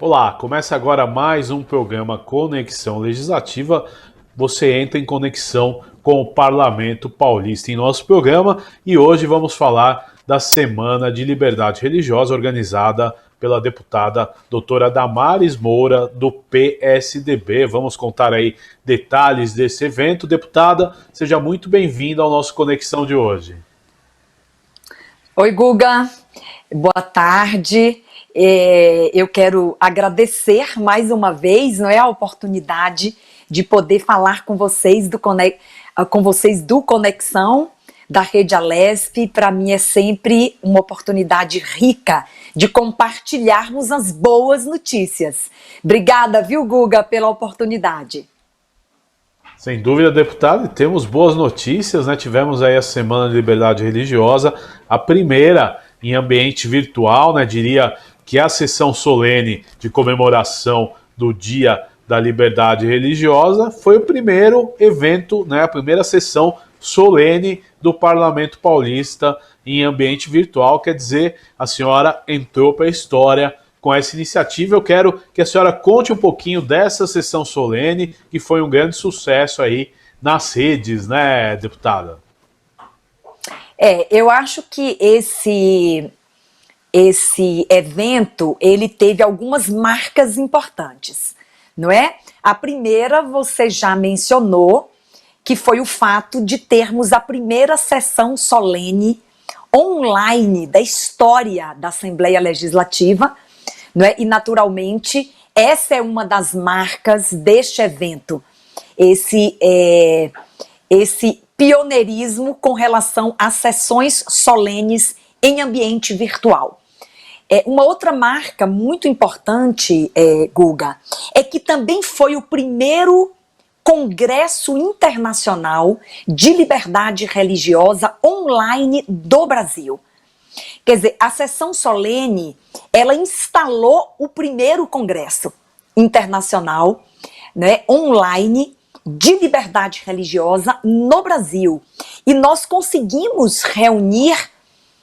Olá, começa agora mais um programa Conexão Legislativa. Você entra em conexão com o Parlamento Paulista em nosso programa e hoje vamos falar da Semana de Liberdade Religiosa organizada pela deputada doutora Damares Moura, do PSDB. Vamos contar aí detalhes desse evento. Deputada, seja muito bem-vinda ao nosso Conexão de hoje. Oi, Guga. Boa tarde. Eu quero agradecer mais uma vez, não é, a oportunidade de poder falar com vocês do Conexão da Rede Alesp. Para mim é sempre uma oportunidade rica de compartilharmos as boas notícias. Obrigada, viu, Guga, pela oportunidade. Sem dúvida, deputado, e temos boas notícias, né? Tivemos aí a Semana de Liberdade Religiosa, a primeira em ambiente virtual, né? Diria que a sessão solene de comemoração do Dia da Liberdade Religiosa foi o primeiro evento, né? A primeira sessão solene do Parlamento Paulista em ambiente virtual. Quer dizer, a senhora entrou para a história com essa iniciativa. Eu quero que a senhora conte um pouquinho dessa sessão solene, que foi um grande sucesso aí nas redes, né, deputada? Eu acho que esse evento, ele teve algumas marcas importantes, não é? A primeira, você já mencionou, que foi o fato de termos a primeira sessão solene online da história da Assembleia Legislativa, não é? E, naturalmente, essa é uma das marcas deste evento, esse pioneirismo com relação às sessões solenes em ambiente virtual. Uma outra marca muito importante, Guga, é que também foi o primeiro Congresso Internacional de Liberdade Religiosa online do Brasil. Quer dizer, a sessão solene, ela instalou o primeiro Congresso Internacional, né, online de liberdade religiosa no Brasil. E nós conseguimos reunir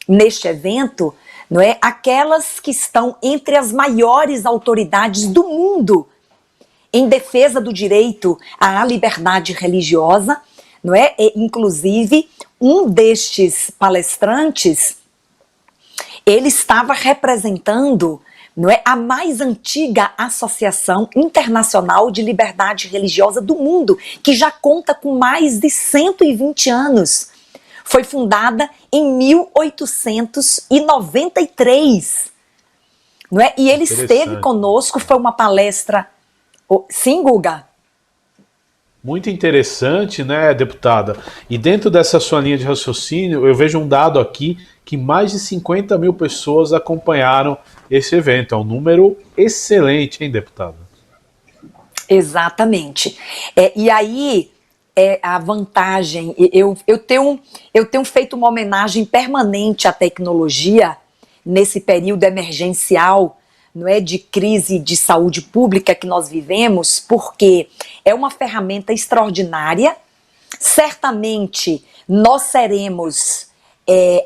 neste evento, não é, aquelas que estão entre as maiores autoridades do mundo em defesa do direito à liberdade religiosa, não é? E, inclusive, um destes palestrantes, ele estava representando, não é, a mais antiga associação internacional de liberdade religiosa do mundo, que já conta com mais de 120 anos. Foi fundada em 1893, não é? E ele esteve conosco, foi uma palestra... Sim, Guga? Muito interessante, né, deputada? E dentro dessa sua linha de raciocínio, eu vejo um dado aqui que mais de 50 mil pessoas acompanharam esse evento. É um número excelente, hein, deputada? Exatamente. E aí, a vantagem, eu tenho feito uma homenagem permanente à tecnologia nesse período emergencial, não é, de crise de saúde pública que nós vivemos, porque é uma ferramenta extraordinária. Certamente nós seremos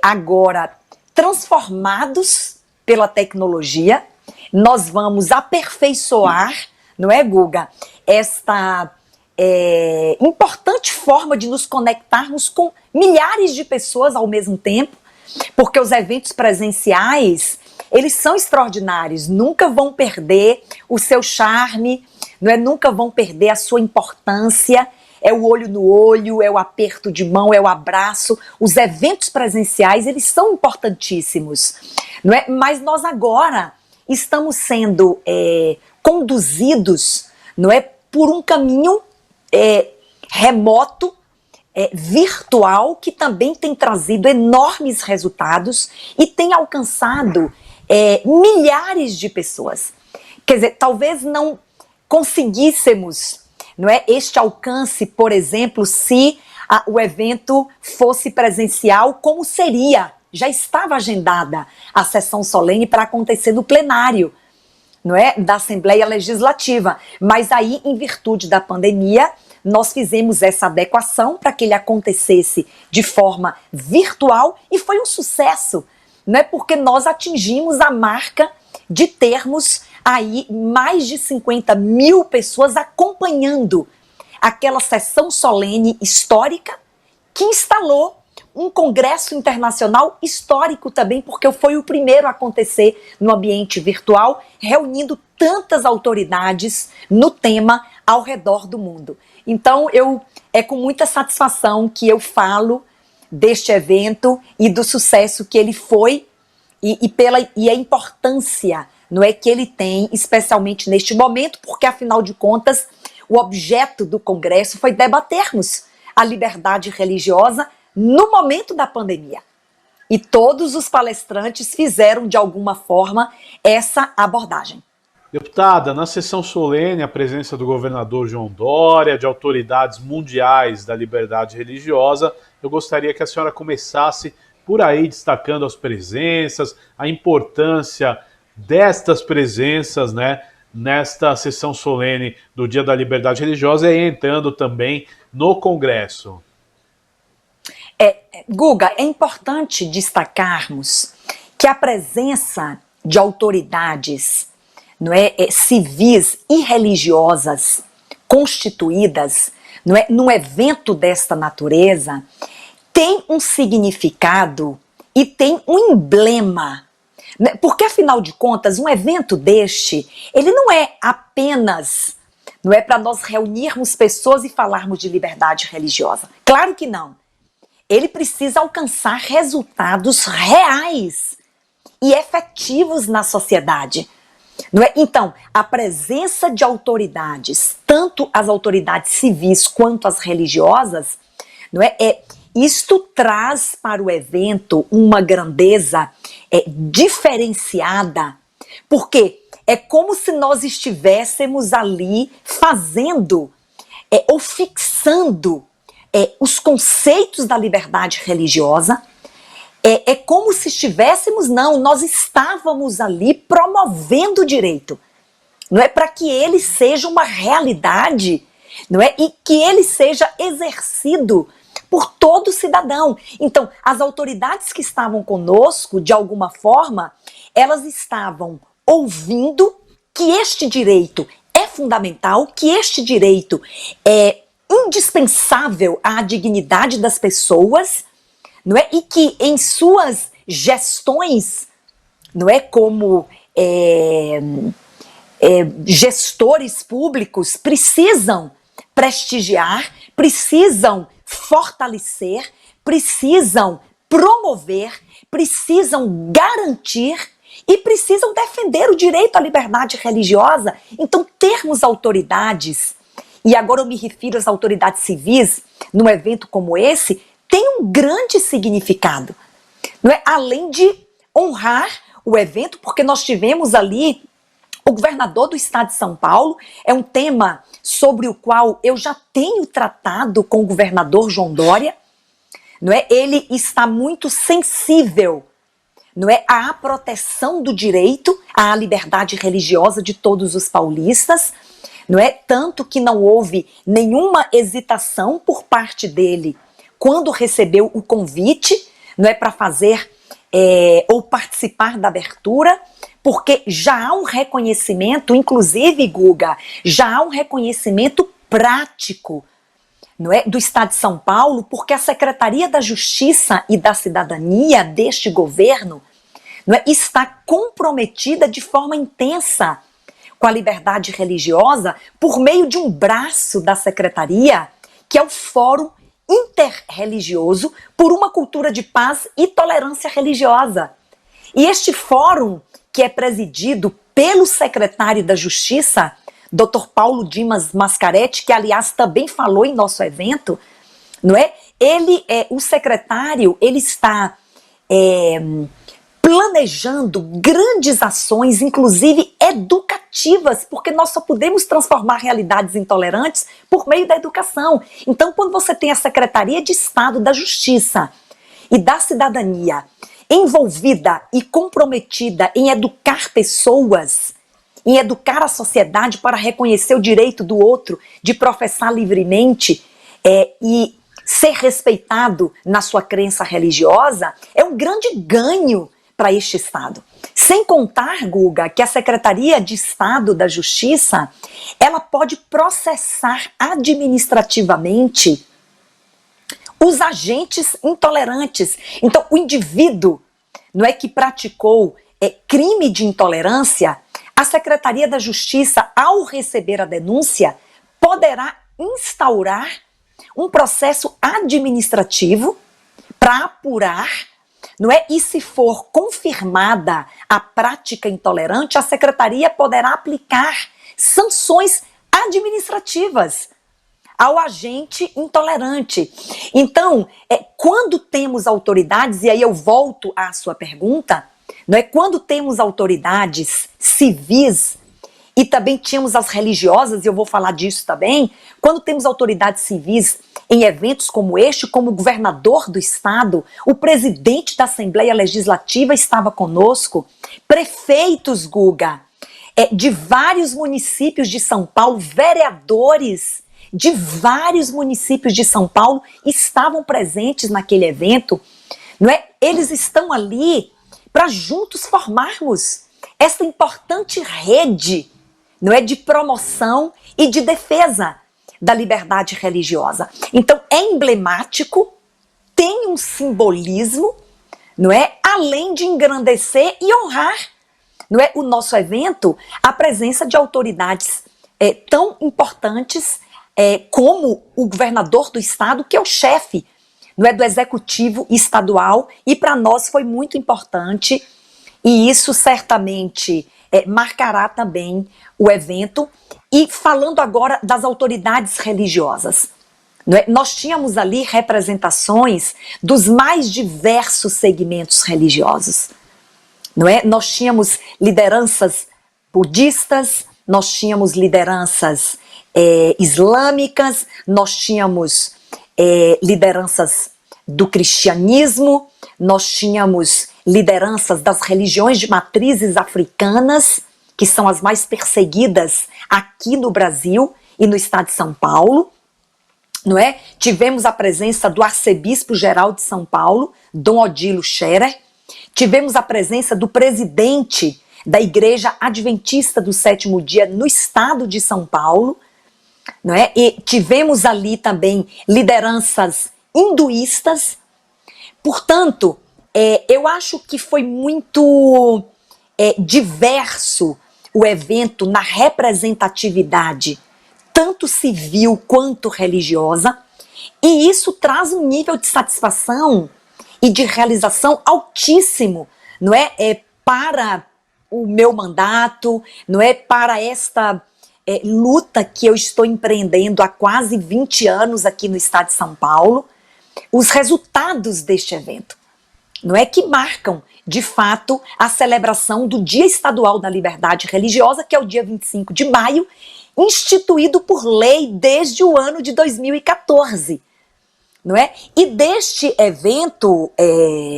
agora transformados pela tecnologia, nós vamos aperfeiçoar, não é, Guga, esta importante forma de nos conectarmos com milhares de pessoas ao mesmo tempo, porque os eventos presenciais, eles são extraordinários, nunca vão perder o seu charme, não é? Nunca vão perder a sua importância. É o olho no olho, é o aperto de mão, é o abraço. Os eventos presenciais, eles são importantíssimos, não é? Mas nós agora estamos sendo conduzidos, não é, por um caminho remoto, virtual, que também tem trazido enormes resultados e tem alcançado milhares de pessoas. Quer dizer, talvez não conseguíssemos, não é, este alcance, por exemplo, se o evento fosse presencial, como seria? Já estava agendada a sessão solene para acontecer no plenário, não é, da Assembleia Legislativa. Mas aí, em virtude da pandemia, nós fizemos essa adequação para que ele acontecesse de forma virtual e foi um sucesso, não é, porque nós atingimos a marca de termos aí mais de 50 mil pessoas acompanhando aquela sessão solene histórica que instalou um congresso internacional histórico também, porque foi o primeiro a acontecer no ambiente virtual, reunindo tantas autoridades no tema ao redor do mundo. Então, é com muita satisfação que eu falo deste evento e do sucesso que ele foi e a importância, não é, que ele tem, especialmente neste momento, porque, afinal de contas, o objeto do congresso foi debatermos a liberdade religiosa no momento da pandemia. E todos os palestrantes fizeram, de alguma forma, essa abordagem. Deputada, na sessão solene, a presença do governador João Dória, de autoridades mundiais da liberdade religiosa, eu gostaria que a senhora começasse por aí destacando as presenças, a importância destas presenças, né, nesta sessão solene do Dia da Liberdade Religiosa e entrando também no Congresso. Guga, é importante destacarmos que a presença de autoridades, não é, civis e religiosas constituídas, não é, num evento desta natureza, tem um significado e tem um emblema. Porque, afinal de contas, um evento deste, ele não é apenas, não é para nós reunirmos pessoas e falarmos de liberdade religiosa. Claro que não. Ele precisa alcançar resultados reais e efetivos na sociedade. Não é? Então, a presença de autoridades, tanto as autoridades civis quanto as religiosas, não é? Isto traz para o evento uma grandeza diferenciada, porque é como se nós estivéssemos ali fazendo ou fixando os conceitos da liberdade religiosa. É como se estivéssemos, nós estávamos ali promovendo o direito, não é, para que ele seja uma realidade, não é, e que ele seja exercido por todo cidadão. Então, as autoridades que estavam conosco, de alguma forma, elas estavam ouvindo que este direito é fundamental, que este direito é indispensável à dignidade das pessoas, não é? E que em suas gestões, não é, como gestores públicos, precisam prestigiar, precisam fortalecer, precisam promover, precisam garantir e precisam defender o direito à liberdade religiosa. Então, termos autoridades, e agora eu me refiro às autoridades civis, num evento como esse, tem um grande significado, não é? Além de honrar o evento, porque nós tivemos ali o governador do estado de São Paulo, é um tema sobre o qual eu já tenho tratado com o governador João Dória, não é? Ele está muito sensível, não é, à proteção do direito à liberdade religiosa de todos os paulistas, não é? Tanto que não houve nenhuma hesitação por parte dele quando recebeu o convite, não é, para fazer ou participar da abertura, porque já há um reconhecimento, inclusive, Guga, já há um reconhecimento prático, não é, do Estado de São Paulo, porque a Secretaria da Justiça e da Cidadania deste governo, não é, está comprometida de forma intensa com a liberdade religiosa por meio de um braço da Secretaria, que é o Fórum Interreligioso por uma Cultura de Paz e Tolerância Religiosa. E este fórum, que é presidido pelo secretário da Justiça, Dr. Paulo Dimas Mascaretti, que aliás também falou em nosso evento, não é? O secretário, ele está planejando grandes ações, inclusive educativas, porque nós só podemos transformar realidades intolerantes por meio da educação. Então, quando você tem a Secretaria de Estado da Justiça e da Cidadania envolvida e comprometida em educar pessoas, em educar a sociedade para reconhecer o direito do outro de professar livremente e ser respeitado na sua crença religiosa, é um grande ganho para este Estado. Sem contar, Guga, que a Secretaria de Estado da Justiça, ela pode processar administrativamente os agentes intolerantes. Então, o indivíduo, não é, que praticou crime de intolerância, a Secretaria da Justiça, ao receber a denúncia, poderá instaurar um processo administrativo para apurar, não é? E se for confirmada a prática intolerante, a Secretaria poderá aplicar sanções administrativas ao agente intolerante. Então, quando temos autoridades, e aí eu volto à sua pergunta, não é? Quando temos autoridades civis, e também tínhamos as religiosas, e eu vou falar disso também, quando temos autoridades civis em eventos como este, como o governador do estado, o presidente da Assembleia Legislativa estava conosco, prefeitos, Guga, de vários municípios de São Paulo, vereadores de vários municípios de São Paulo estavam presentes naquele evento, não é? Eles estão ali para juntos formarmos essa importante rede, não é, de promoção e de defesa da liberdade religiosa. Então é emblemático, tem um simbolismo, não é, além de engrandecer e honrar, não é, o nosso evento, a presença de autoridades tão importantes como o governador do estado, que é o chefe, não é, do executivo estadual, e para nós foi muito importante, e isso certamente marcará também o evento. E falando agora das autoridades religiosas, não é? Nós tínhamos ali representações dos mais diversos segmentos religiosos, não é? Nós tínhamos lideranças budistas, nós tínhamos lideranças islâmicas, nós tínhamos lideranças do cristianismo, nós tínhamos lideranças das religiões de matrizes africanas, que são as mais perseguidas aqui no Brasil e no estado de São Paulo, não é? Tivemos a presença do arcebispo-geral de São Paulo, Dom Odilo Scherer, tivemos a presença do presidente da Igreja Adventista do Sétimo Dia no estado de São Paulo, não é? E tivemos ali também lideranças hinduístas. Portanto, eu acho que foi muito diverso o evento na representatividade, tanto civil quanto religiosa, e isso traz um nível de satisfação e de realização altíssimo, não é? Para o meu mandato, não é? Para esta luta que eu estou empreendendo há quase 20 anos aqui no estado de São Paulo, os resultados deste evento, não é, que marcam, de fato, a celebração do Dia Estadual da Liberdade Religiosa, que é o dia 25 de maio, instituído por lei desde o ano de 2014, não é? E deste evento,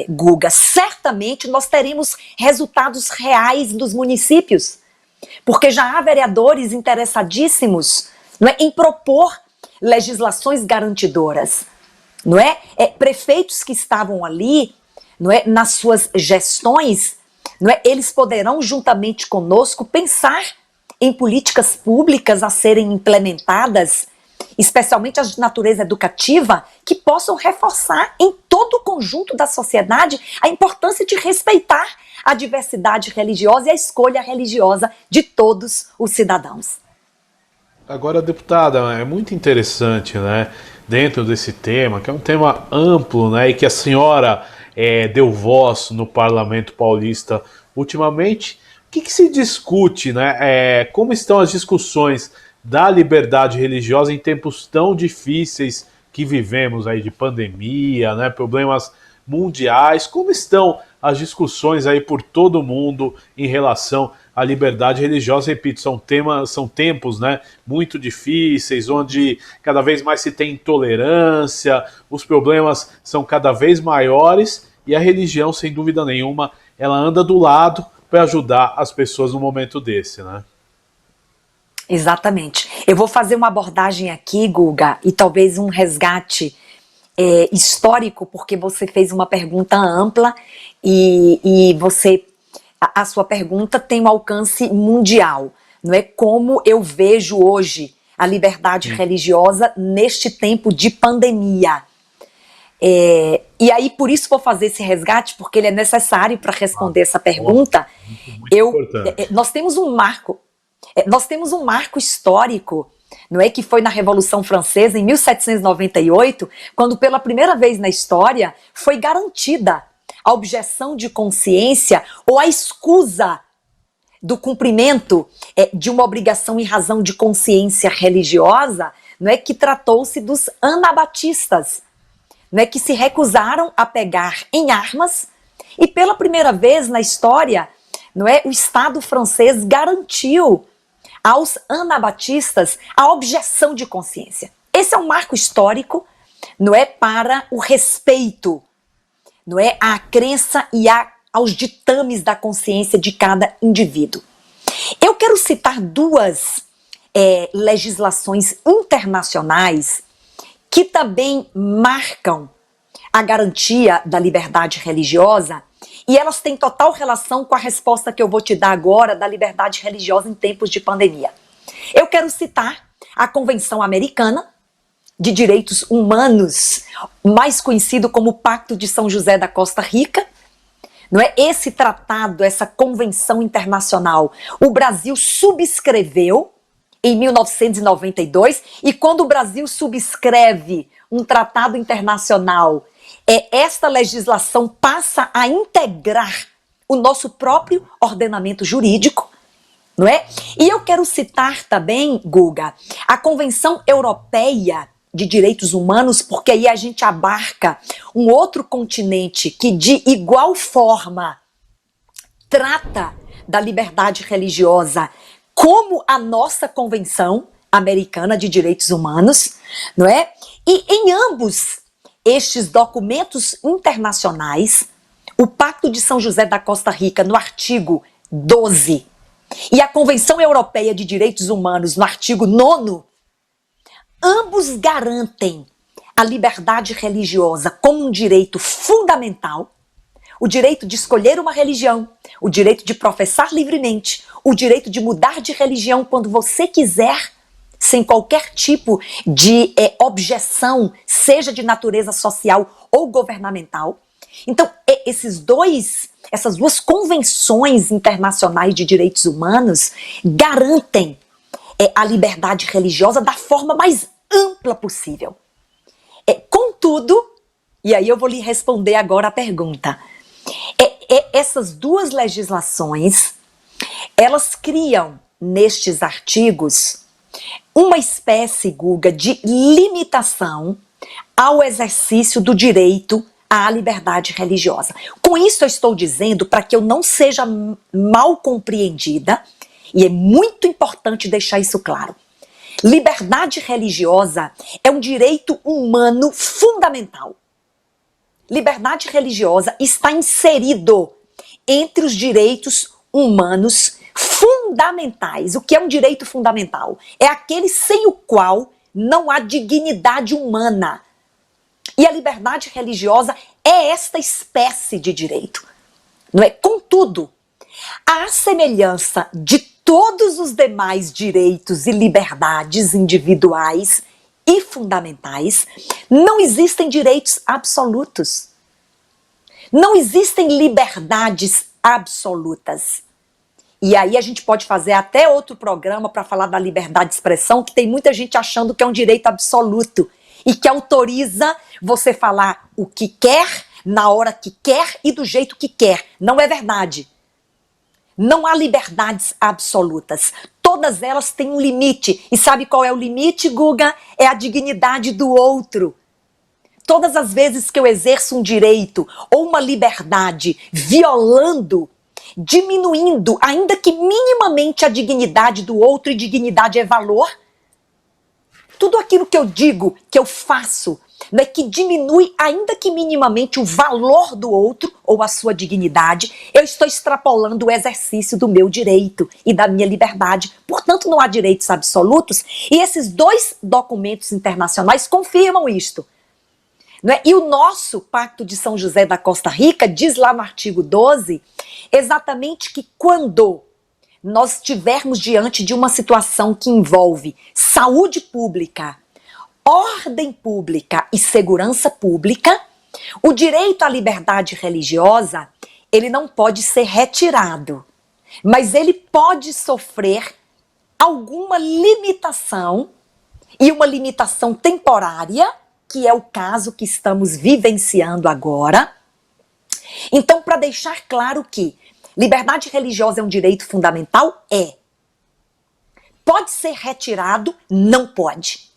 Guga, certamente nós teremos resultados reais dos municípios, porque já há vereadores interessadíssimos, não é, em propor legislações garantidoras, não é? Prefeitos que estavam ali, não é, nas suas gestões, não é, eles poderão juntamente conosco pensar em políticas públicas a serem implementadas, especialmente as de natureza educativa, que possam reforçar em todo o conjunto da sociedade a importância de respeitar a diversidade religiosa e a escolha religiosa de todos os cidadãos. Agora, deputada, é muito interessante, né, dentro desse tema, que é um tema amplo, né, e que a senhora deu voz no Parlamento Paulista ultimamente. O que se discute, né? Como estão as discussões da liberdade religiosa em tempos tão difíceis que vivemos aí de pandemia, né? Problemas mundiais. Como estão as discussões aí por todo o mundo em relação à liberdade religiosa? Repito, são tempos, né, muito difíceis, onde cada vez mais se tem intolerância, os problemas são cada vez maiores e a religião, sem dúvida nenhuma, ela anda do lado para ajudar as pessoas num momento desse, né? Exatamente. Eu vou fazer uma abordagem aqui, Guga, e talvez um resgate histórico, porque você fez uma pergunta ampla e você a sua pergunta tem um alcance mundial, não é? Como eu vejo hoje a liberdade religiosa neste tempo de pandemia. E aí, por isso vou fazer esse resgate, porque ele é necessário para responder essa pergunta. Muito importante. Nós temos um marco histórico, não é, que foi na Revolução Francesa, em 1798, quando pela primeira vez na história foi garantida a objeção de consciência ou a escusa do cumprimento de uma obrigação em razão de consciência religiosa, não é, que tratou-se dos anabatistas, não é, que se recusaram a pegar em armas, e pela primeira vez na história, não é, o Estado francês garantiu aos anabatistas a objeção de consciência. Esse é um marco histórico, não é, para o respeito, não é, à crença e aos ditames da consciência de cada indivíduo. Eu quero citar duas legislações internacionais que também marcam a garantia da liberdade religiosa, e elas têm total relação com a resposta que eu vou te dar agora da liberdade religiosa em tempos de pandemia. Eu quero citar a Convenção Americana de Direitos Humanos, mais conhecido como Pacto de São José da Costa Rica. Não é? Esse tratado, essa convenção internacional, o Brasil subscreveu em 1992, e quando o Brasil subscreve um tratado internacional, esta legislação passa a integrar o nosso próprio ordenamento jurídico, não é? E eu quero citar também, Guga, a Convenção Europeia de Direitos Humanos, porque aí a gente abarca um outro continente que de igual forma trata da liberdade religiosa como a nossa Convenção Americana de Direitos Humanos, não é? E em ambos estes documentos internacionais, o Pacto de São José da Costa Rica, no artigo 12, e a Convenção Europeia de Direitos Humanos, no artigo 9º, ambos garantem a liberdade religiosa como um direito fundamental, o direito de escolher uma religião, o direito de professar livremente, o direito de mudar de religião quando você quiser, sem qualquer tipo de objeção, seja de natureza social ou governamental. Então, essas duas convenções internacionais de direitos humanos garantem a liberdade religiosa da forma mais ampla possível. Contudo, e aí eu vou lhe responder agora a pergunta, essas duas legislações, elas criam nestes artigos uma espécie, Guga, de limitação ao exercício do direito à liberdade religiosa. Com isso eu estou dizendo, para que eu não seja mal compreendida, e é muito importante deixar isso claro, liberdade religiosa é um direito humano fundamental. Liberdade religiosa está inserido entre os direitos humanos fundamentais. O que é um direito fundamental? É aquele sem o qual não há dignidade humana. E a liberdade religiosa é esta espécie de direito, não é? Contudo, à semelhança de todos os demais direitos e liberdades individuais e fundamentais, não existem direitos absolutos. Não existem liberdades absolutas. E aí a gente pode fazer até outro programa para falar da liberdade de expressão, que tem muita gente achando que é um direito absoluto e que autoriza você falar o que quer, na hora que quer e do jeito que quer. Não é verdade. Não há liberdades absolutas. Todas elas têm um limite. E sabe qual é o limite, Guga? É a dignidade do outro. Todas as vezes que eu exerço um direito ou uma liberdade violando, diminuindo, ainda que minimamente, a dignidade do outro, e dignidade é valor, tudo aquilo que eu digo, que eu faço, não é, que diminui ainda que minimamente o valor do outro ou a sua dignidade, eu estou extrapolando o exercício do meu direito e da minha liberdade. Portanto, não há direitos absolutos, e esses dois documentos internacionais confirmam isto. não é? E o nosso Pacto de São José da Costa Rica diz lá no artigo 12 exatamente que quando nós estivermos diante de uma situação que envolve saúde pública, ordem pública e segurança pública, o direito à liberdade religiosa, ele não pode ser retirado, mas ele pode sofrer alguma limitação, e uma limitação temporária, que é o caso que estamos vivenciando agora. Então, para deixar claro que liberdade religiosa é um direito fundamental, pode ser retirado? Não pode.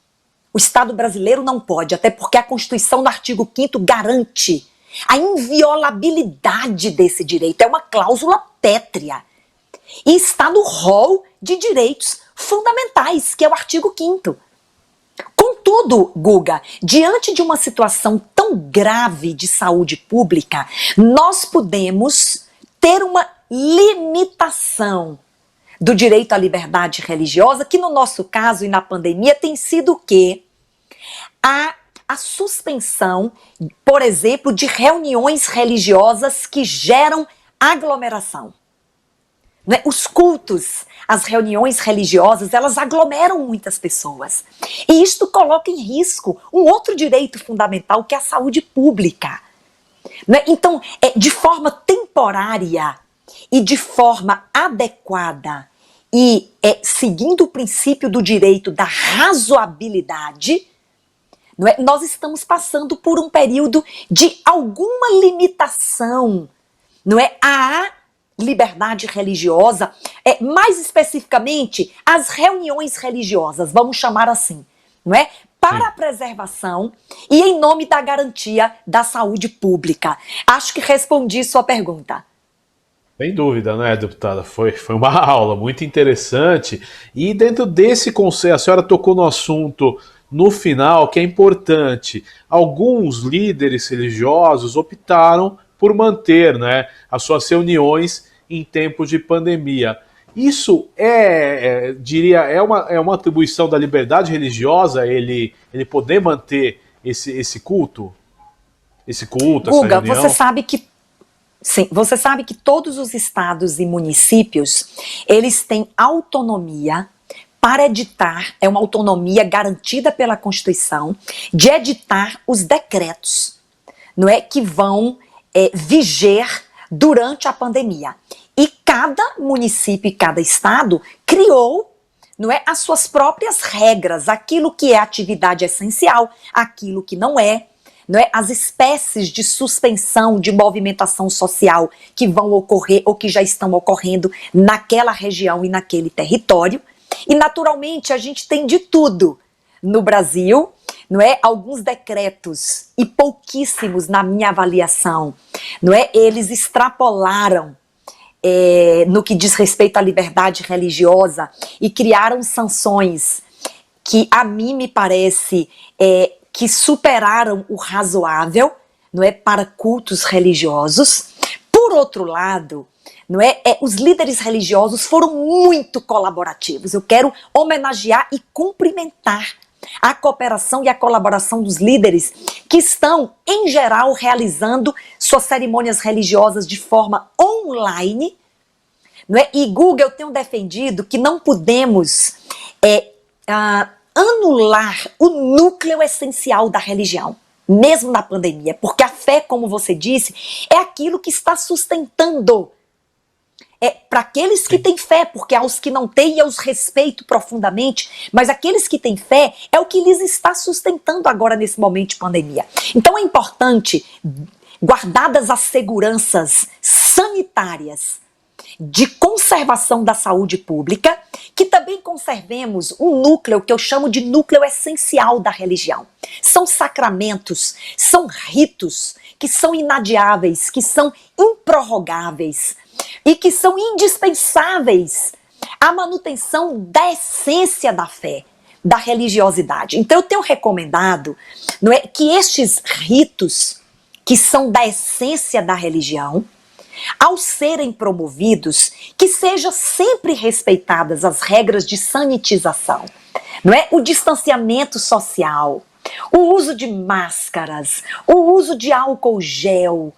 O Estado brasileiro não pode, até porque a Constituição, no artigo 5º, garante a inviolabilidade desse direito. É uma cláusula pétrea. E está no rol de direitos fundamentais, que é o artigo 5º. Contudo, Guga, diante de uma situação tão grave de saúde pública, nós podemos ter uma limitação do direito à liberdade religiosa, que no nosso caso e na pandemia tem sido o quê? A suspensão, por exemplo, de reuniões religiosas que geram aglomeração. Né? Os cultos, as reuniões religiosas, elas aglomeram muitas pessoas. E isto coloca em risco um outro direito fundamental, que é a saúde pública. Né? Então, de forma temporária e de forma adequada e seguindo o princípio do direito da razoabilidade, não é? Nós estamos passando por um período de alguma limitação, não é? À liberdade religiosa, mais especificamente as reuniões religiosas, vamos chamar assim, não é? Para a preservação e em nome da garantia da saúde pública. Acho que respondi sua pergunta. Sem dúvida, né, deputada? Foi uma aula muito interessante. E dentro desse conceito, a senhora tocou no assunto no final, que é importante. Alguns líderes religiosos optaram por manter, né, as suas reuniões em tempos de pandemia. Isso diria, é uma atribuição da liberdade religiosa, ele poder manter esse culto? Esse culto, Guga, essa reunião? Você sabe que todos os estados e municípios, eles têm autonomia para editar, é uma autonomia garantida pela Constituição, de editar os decretos, não é, que vão viger durante a pandemia. E cada município e cada estado criou, não é, as suas próprias regras, aquilo que é atividade essencial, aquilo que não é, as espécies de suspensão de movimentação social que vão ocorrer ou que já estão ocorrendo naquela região e naquele território. E naturalmente a gente tem de tudo no Brasil, não é? Alguns decretos, e pouquíssimos na minha avaliação, não é? Eles extrapolaram no que diz respeito à liberdade religiosa e criaram sanções que a mim me parece que superaram o razoável, não é, para cultos religiosos. Por outro lado, não é, os líderes religiosos foram muito colaborativos. Eu quero homenagear e cumprimentar a cooperação e a colaboração dos líderes que estão, em geral, realizando suas cerimônias religiosas de forma online. Não é? E, Guga, eu tenho defendido que não podemos anular o núcleo essencial da religião, mesmo na pandemia, porque a fé, como você disse, é aquilo que está sustentando. Para aqueles que têm fé, porque aos que não têm eu os respeito profundamente, mas aqueles que têm fé é o que lhes está sustentando agora nesse momento de pandemia. Então é importante, guardadas as seguranças sanitárias de conservação da saúde pública, que também conservemos um núcleo que eu chamo de núcleo essencial da religião. São sacramentos, são ritos que são inadiáveis, que são improrrogáveis e que são indispensáveis à manutenção da essência da fé, da religiosidade. Então eu tenho recomendado, não é, que estes ritos que são da essência da religião, ao serem promovidos, que sejam sempre respeitadas as regras de sanitização, não é? O distanciamento social, o uso de máscaras, o uso de álcool gel,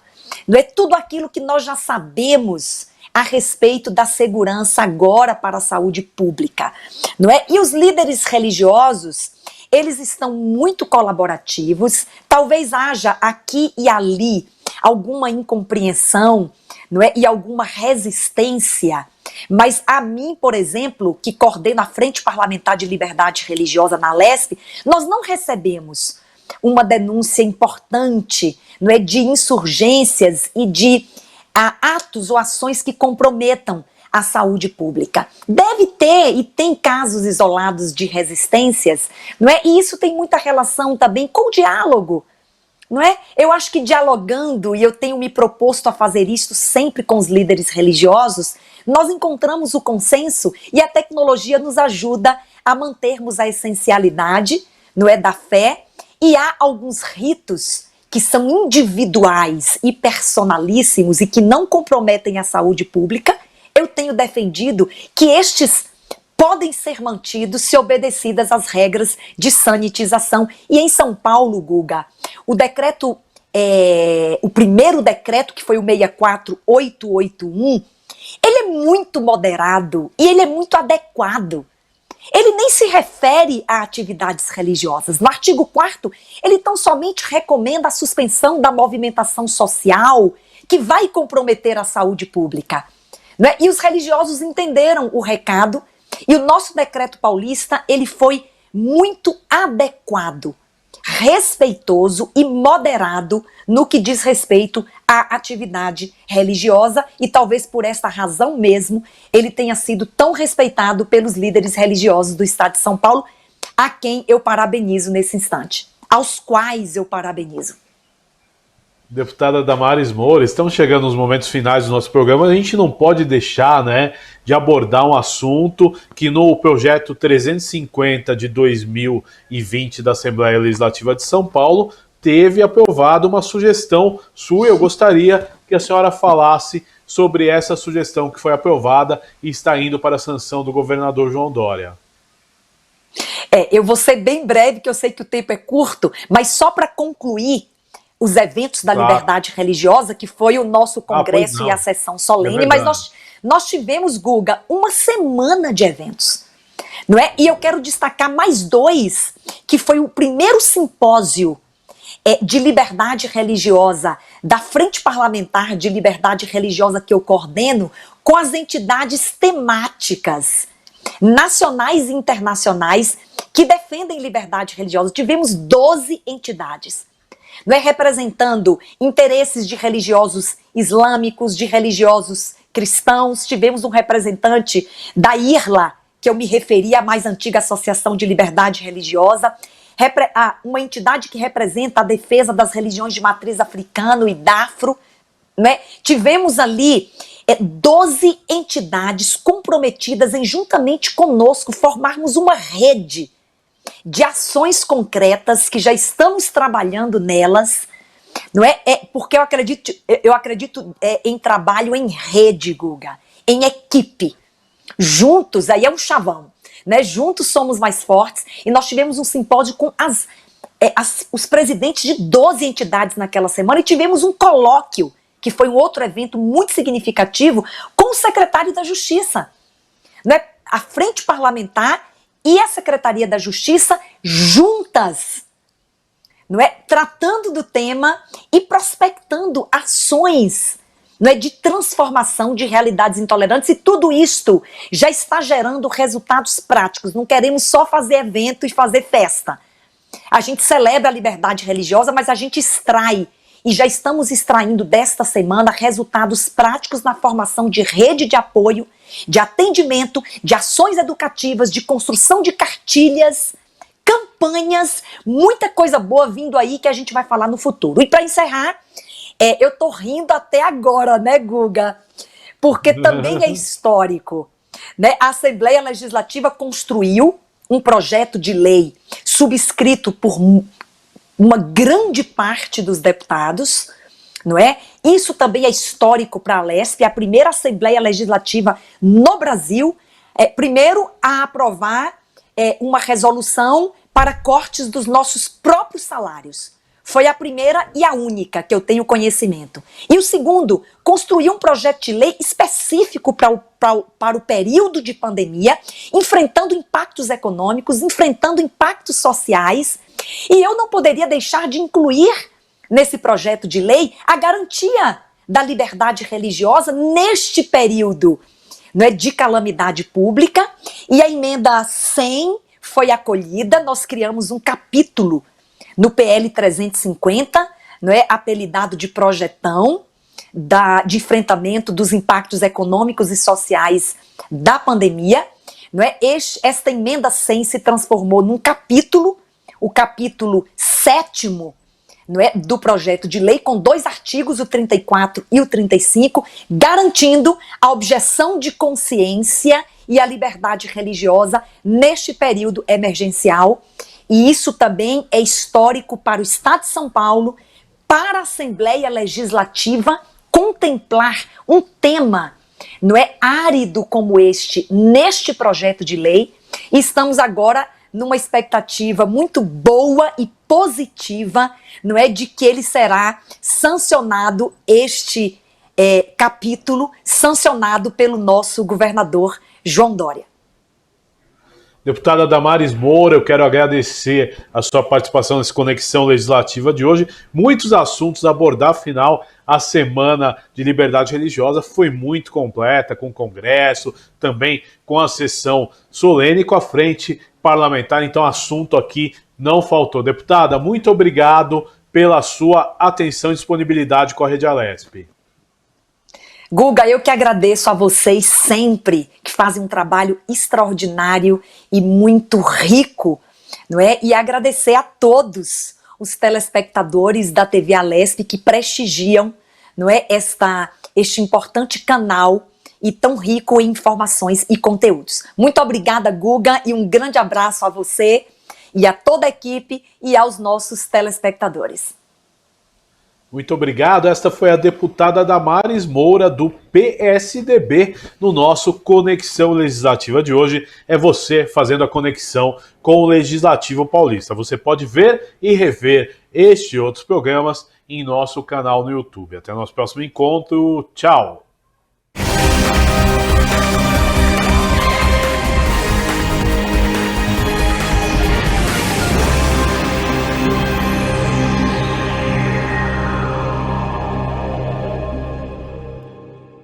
não é tudo aquilo que nós já sabemos a respeito da segurança agora para a saúde pública, não é? E os líderes religiosos, eles estão muito colaborativos, talvez haja aqui e ali alguma incompreensão, não é? E alguma resistência, mas a mim, por exemplo, que coordeno a Frente Parlamentar de Liberdade Religiosa na Alesp, nós não recebemos uma denúncia importante, não é, de insurgências e de atos ou ações que comprometam a saúde pública. Deve ter e tem casos isolados de resistências, não é? E isso tem muita relação também com o diálogo, não é? Eu acho que dialogando, e eu tenho me proposto a fazer isso sempre com os líderes religiosos, nós encontramos o consenso e a tecnologia nos ajuda a mantermos a essencialidade, não é, da fé, e há alguns ritos que são individuais e personalíssimos e que não comprometem a saúde pública. Eu tenho defendido que estes podem ser mantidos se obedecidas às regras de sanitização. E em São Paulo, Guga, o decreto, o primeiro decreto, que foi o 64881, ele é muito moderado e ele é muito adequado. Ele nem se refere a atividades religiosas. No artigo 4º, ele tão somente recomenda a suspensão da movimentação social que vai comprometer a saúde pública, né? E os religiosos entenderam o recado e o nosso decreto paulista, ele foi muito adequado, respeitoso e moderado no que diz respeito à atividade religiosa, e talvez por esta razão mesmo ele tenha sido tão respeitado pelos líderes religiosos do estado de São Paulo, a quem eu parabenizo nesse instante, aos quais eu parabenizo. Deputada Damares Moura, estamos chegando nos momentos finais do nosso programa. A gente não pode deixar, né, de abordar um assunto que no projeto 350 de 2020 da Assembleia Legislativa de São Paulo teve aprovado uma sugestão sua. Eu gostaria que a senhora falasse sobre essa sugestão que foi aprovada e está indo para a sanção do governador João Dória. Eu vou ser bem breve, que eu sei que o tempo é curto, mas só para concluir os eventos da liberdade religiosa, que foi o nosso congresso e a sessão solene, mas nós tivemos, Guga, uma semana de eventos, não é? E eu quero destacar mais dois, que foi o primeiro simpósio de liberdade religiosa da Frente Parlamentar de Liberdade Religiosa que eu coordeno, com as entidades temáticas nacionais e internacionais que defendem liberdade religiosa. Tivemos 12 entidades, não é, representando interesses de religiosos islâmicos, de religiosos cristãos. Tivemos um representante da IRLA, que eu me referi à mais antiga Associação de Liberdade Religiosa, uma entidade que representa a defesa das religiões de matriz africano e dafro, né? Tivemos ali 12 entidades comprometidas em, juntamente conosco, formarmos uma rede de ações concretas que já estamos trabalhando nelas, não é? Porque eu acredito em trabalho em rede, Guga, em equipe. Juntos, aí é um chavão, né? Juntos somos mais fortes. E nós tivemos um simpósio com os presidentes de 12 entidades naquela semana, e tivemos um colóquio, que foi um outro evento muito significativo, com o secretário da Justiça, né? A Frente Parlamentar e a Secretaria da Justiça juntas, não é? Tratando do tema e prospectando ações, não é? De transformação de realidades intolerantes, e tudo isto já está gerando resultados práticos. Não queremos só fazer evento e fazer festa. A gente celebra a liberdade religiosa, mas a gente extrai, e já estamos extraindo desta semana resultados práticos na formação de rede de apoio, de atendimento, de ações educativas, de construção de cartilhas, campanhas, muita coisa boa vindo aí que a gente vai falar no futuro. E para encerrar, eu tô rindo até agora, né, Guga? Porque também é histórico, né? A Assembleia Legislativa construiu um projeto de lei subscrito por uma grande parte dos deputados, não é? Isso também é histórico para a Alesp, a primeira Assembleia Legislativa no Brasil, primeiro a aprovar uma resolução para cortes dos nossos próprios salários. Foi a primeira e a única que eu tenho conhecimento. E o segundo, construir um projeto de lei específico para o período de pandemia, enfrentando impactos econômicos, enfrentando impactos sociais. E eu não poderia deixar de incluir nesse projeto de lei a garantia da liberdade religiosa neste período, não é, de calamidade pública. E a emenda 100 foi acolhida, nós criamos um capítulo no PL 350, não é, apelidado de projetão, de enfrentamento dos impactos econômicos e sociais da pandemia. Não é? Esta emenda 100 se transformou num capítulo, o capítulo 7º, não é, do projeto de lei, com 2 artigos, o 34 e o 35, garantindo a objeção de consciência e a liberdade religiosa neste período emergencial. E isso também é histórico para o Estado de São Paulo, para a Assembleia Legislativa contemplar um tema, não é, árido como este, neste projeto de lei. E estamos agora numa expectativa muito boa e positiva, não é, de que ele será sancionado, este capítulo, sancionado pelo nosso governador João Dória. Deputada Damares Moura, eu quero agradecer a sua participação nessa Conexão Legislativa de hoje. Muitos assuntos a abordar, afinal, a Semana de Liberdade Religiosa foi muito completa, com o Congresso, também com a sessão solene, com a frente parlamentar, então assunto aqui não faltou. Deputada, muito obrigado pela sua atenção e disponibilidade com a Rede Alesp. Guga, eu que agradeço a vocês sempre, que fazem um trabalho extraordinário e muito rico, não é? E agradecer a todos os telespectadores da TV Alesp que prestigiam, não é, este importante canal e tão rico em informações e conteúdos. Muito obrigada, Guga, e um grande abraço a você e a toda a equipe e aos nossos telespectadores. Muito obrigado. Esta foi a deputada Damares Moura, do PSDB, no nosso Conexão Legislativa de hoje. É você fazendo a conexão com o Legislativo Paulista. Você pode ver e rever este e outros programas em nosso canal no YouTube. Até o nosso próximo encontro. Tchau!